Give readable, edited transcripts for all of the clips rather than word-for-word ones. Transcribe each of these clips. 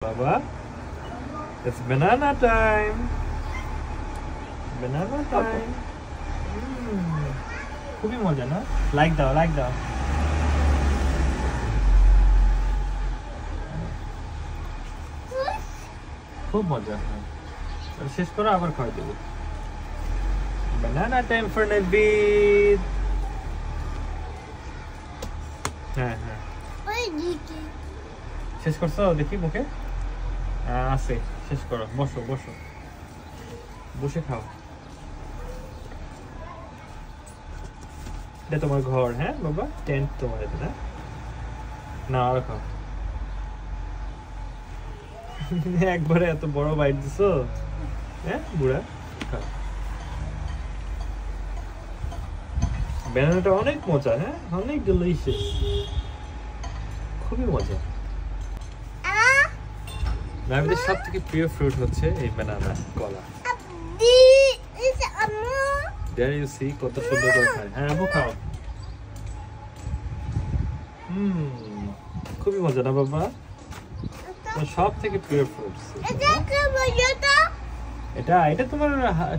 Baba, it's banana time. Banana time. খুবই মজা না? লাইক দাও, লাইক দাও। খুব মজা। শেষ করো আবার খাওয়াই দেবো। Banana time for Naveed. হ্যাঁ হ্যাঁ। শেষ করছো দেখি মুখে? আছে, শেষ করো। বসো বসো, বসে খাও। এটা তোমার ঘর, হ্যাঁ বাবা? টেন্ট তোমার এটা না? না আর খাও। একবারে এত বড় বাইট দিছো, হ্যাঁ বুড়া? খাও। ব্যানানাটা অনেক মজা, হ্যাঁ অনেক ডিলিশিয়াস, খুবই মজা। নাভিদের সব থেকে প্রিয় ফ্রুট হচ্ছে এই ব্যানানা, কলা। There you see কত সুন্দর করে খায়। হ্যাঁ আবু খাও। খুবই মজা না বাবা? সব থেকে প্রিয় ফ্রুটস। এটা তোমার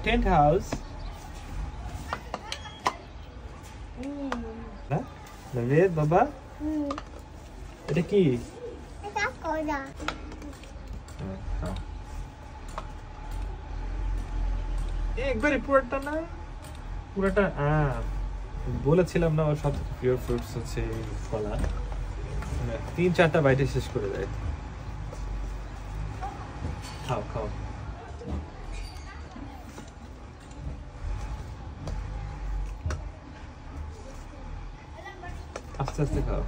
টেন্ট হাউস না নাভিদ বাবা? এটা কি? এটা কলা। একবারে পুরোটা না, পুরোটা বলেছিলাম না, ওর সব থেকে প্রিয় ফ্রুটস হচ্ছে কলা। 3-4টা বাইটে শেষ করে দেয়। খাও খাও। আস্তে আস্তে খাও।